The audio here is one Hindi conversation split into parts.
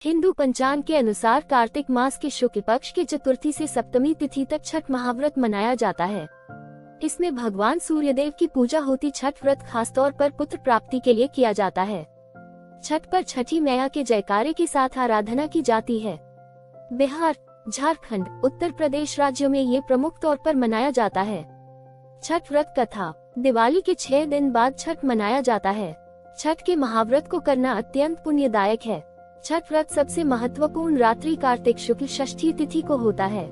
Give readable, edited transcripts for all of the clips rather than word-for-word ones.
हिंदू पंचांग के अनुसार कार्तिक मास के शुक्ल पक्ष के चतुर्थी से सप्तमी तिथि तक छठ महाव्रत मनाया जाता है। इसमें भगवान सूर्यदेव की पूजा होती। छठ व्रत खासतौर पर पुत्र प्राप्ति के लिए किया जाता है। छठ पर छठी मैया के जयकारे के साथ आराधना की जाती है। बिहार, झारखंड, उत्तर प्रदेश राज्यों में ये प्रमुख तौर पर मनाया जाता है। छठ व्रत कथा। दिवाली के 6 दिन बाद छठ मनाया जाता है। छठ के महाव्रत को करना अत्यंत पुण्यदायक है। छठ व्रत सबसे महत्वपूर्ण रात्रि कार्तिक शुक्ल षष्ठी तिथि को होता है।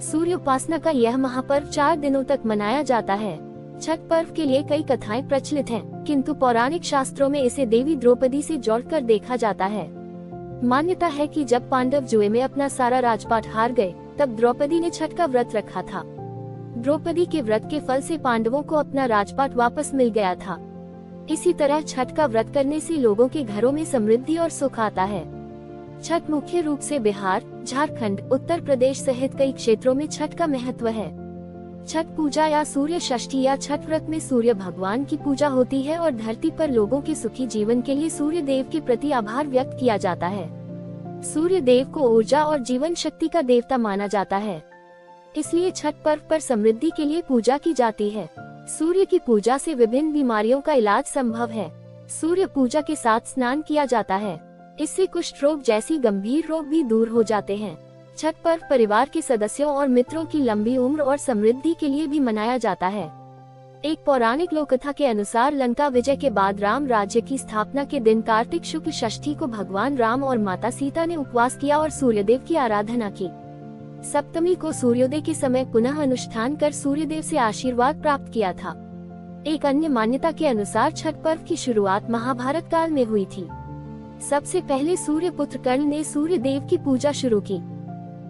सूर्य उपासना का यह महापर्व 4 दिनों तक मनाया जाता है। छठ पर्व के लिए कई कथाएं प्रचलित हैं, किंतु पौराणिक शास्त्रों में इसे देवी द्रौपदी से जोड़कर देखा जाता है। मान्यता है कि जब पांडव जुए में अपना सारा राजपाट हार गए, तब द्रौपदी ने छठ का व्रत रखा था। द्रौपदी के व्रत के फल से पांडवों को अपना राजपाट वापस मिल गया था। इसी तरह छठ का व्रत करने से लोगों के घरों में समृद्धि और सुख आता है। छठ मुख्य रूप से बिहार, झारखंड, उत्तर प्रदेश सहित कई क्षेत्रों में छठ का महत्व है। छठ पूजा या सूर्य षष्ठी या छठ व्रत में सूर्य भगवान की पूजा होती है और धरती पर लोगों के सुखी जीवन के लिए सूर्य देव के प्रति आभार व्यक्त किया जाता है। सूर्य देव को ऊर्जा और जीवन शक्ति का देवता माना जाता है, इसलिए छठ पर्व पर समृद्धि के लिए पूजा की जाती है। सूर्य की पूजा से विभिन्न बीमारियों का इलाज संभव है। सूर्य पूजा के साथ स्नान किया जाता है, इससे कुष्ठ रोग जैसी गंभीर रोग भी दूर हो जाते हैं। छठ पर्व परिवार के सदस्यों और मित्रों की लंबी उम्र और समृद्धि के लिए भी मनाया जाता है। एक पौराणिक लोक कथा के अनुसार लंका विजय के बाद राम राज्य की स्थापना के दिन कार्तिक शुक्ल षष्ठी को भगवान राम और माता सीता ने उपवास किया और सूर्यदेव की आराधना की। सप्तमी को सूर्योदय के समय पुनः अनुष्ठान कर सूर्यदेव से आशीर्वाद प्राप्त किया था। एक अन्य मान्यता के अनुसार छठ पर्व की शुरुआत महाभारत काल में हुई थी। सबसे पहले सूर्य पुत्र कर्ण ने सूर्य देव की पूजा शुरू की।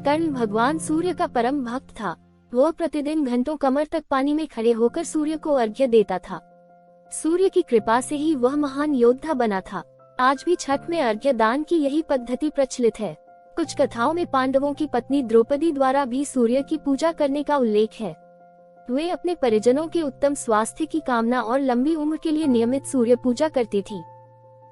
कर्ण भगवान सूर्य का परम भक्त था। वह प्रतिदिन घंटों कमर तक पानी में खड़े होकर सूर्य को अर्घ्य देता था। सूर्य की कृपा से ही वह महान योद्धा बना था। आज भी छठ में अर्घ्य दान की यही पद्धति प्रचलित है। कुछ कथाओं में पांडवों की पत्नी द्रौपदी द्वारा भी सूर्य की पूजा करने का उल्लेख है। वे अपने परिजनों के उत्तम स्वास्थ्य की कामना और लंबी उम्र के लिए नियमित सूर्य पूजा करती थी।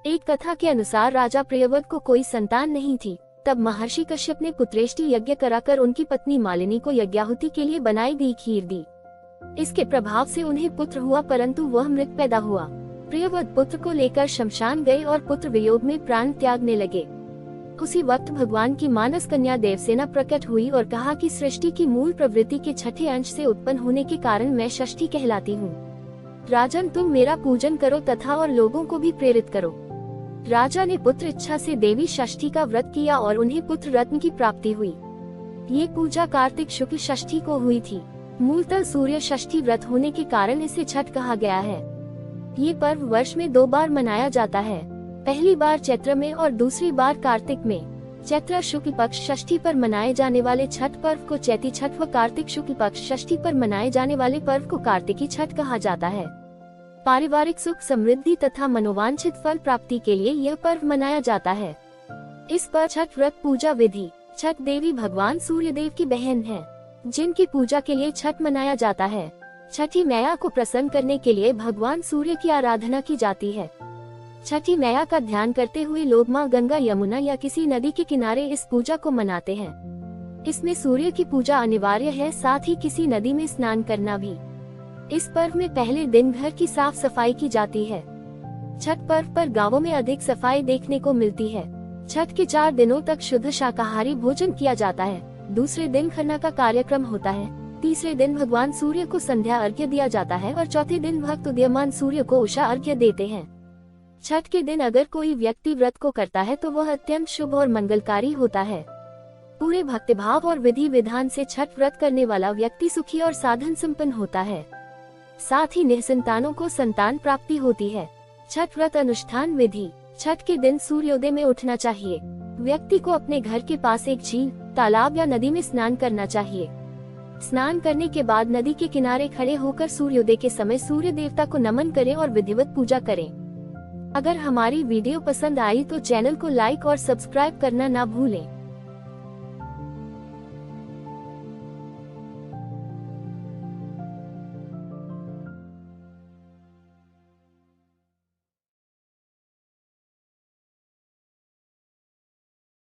एक कथा के अनुसार राजा प्रियव्रत को कोई संतान नहीं थी। तब महर्षि कश्यप ने पुत्रेष्टि यज्ञ कराकर उनकी पत्नी मालिनी को यज्ञाहुति के लिए बनाई गई खीर दी। इसके प्रभाव से उन्हें पुत्र हुआ, परंतु वह मृत पैदा हुआ। प्रियव्रत पुत्र को लेकर शमशान गए और पुत्र वियोग में प्राण त्यागने लगे। उसी वक्त भगवान की मानस कन्या देवसेना प्रकट हुई और कहा कि सृष्टि की मूल प्रवृत्ति के छठे अंश से उत्पन्न होने के कारण मैं षष्ठी कहलाती हूँ। राजन, तुम मेरा पूजन करो तथा और लोगों को भी प्रेरित करो। राजा ने पुत्र इच्छा से देवी षष्ठी का व्रत किया और उन्हें पुत्र रत्न की प्राप्ति हुई। ये पूजा कार्तिक शुक्ल षष्ठी को हुई थी। मूलतः सूर्य षष्ठी व्रत होने के कारण इसे छठ कहा गया है। ये पर्व वर्ष में 2 बार मनाया जाता है। पहली बार चैत्र में और दूसरी बार कार्तिक में। चैत्र शुक्ल पक्ष षष्ठी पर मनाए जाने वाले छठ पर्व को चैती छठ व कार्तिक शुक्ल पक्ष षष्ठी पर मनाए जाने वाले पर्व को कार्तिकी छठ कहा जाता है। पारिवारिक सुख, समृद्धि तथा मनोवांछित फल प्राप्ति के लिए यह पर्व मनाया जाता है। इस पर छठ व्रत पूजा विधि। छठ देवी भगवान सूर्यदेव की बहन है, जिनकी पूजा के लिए छठ मनाया जाता है। छठी मैया को प्रसन्न करने के लिए भगवान सूर्य की आराधना की जाती है। छठी मैया का ध्यान करते हुए लोग मां गंगा, यमुना या किसी नदी के किनारे इस पूजा को मनाते हैं। इसमें सूर्य की पूजा अनिवार्य है, साथ ही किसी नदी में स्नान करना भी। इस पर्व में पहले दिन घर की साफ सफाई की जाती है। छठ पर्व पर गांवों में अधिक सफाई देखने को मिलती है। छठ के 4 दिनों तक शुद्ध शाकाहारी भोजन किया जाता है। दूसरे दिन खरना का कार्यक्रम होता है। तीसरे दिन भगवान सूर्य को संध्या अर्घ्य दिया जाता है और चौथे दिन भक्त उदीयमान सूर्य को उषा अर्घ्य देते हैं। छठ के दिन अगर कोई व्यक्ति व्रत को करता है तो वह अत्यंत शुभ और मंगलकारी होता है। पूरे भक्तिभाव और विधि विधान से छठ व्रत करने वाला व्यक्ति सुखी और साधन संपन्न होता है। साथ ही निसंतानों को संतान प्राप्ति होती है। छठ व्रत अनुष्ठान विधि। छठ के दिन सूर्योदय में उठना चाहिए। व्यक्ति को अपने घर के पास एक झील, तालाब या नदी में स्नान करना चाहिए। स्नान करने के बाद नदी के किनारे खड़े होकर सूर्योदय के समय सूर्य देवता को नमन करें और विधिवत पूजा करें। अगर हमारी वीडियो पसंद आई तो चैनल को लाइक और सब्सक्राइब करना ना भूलें।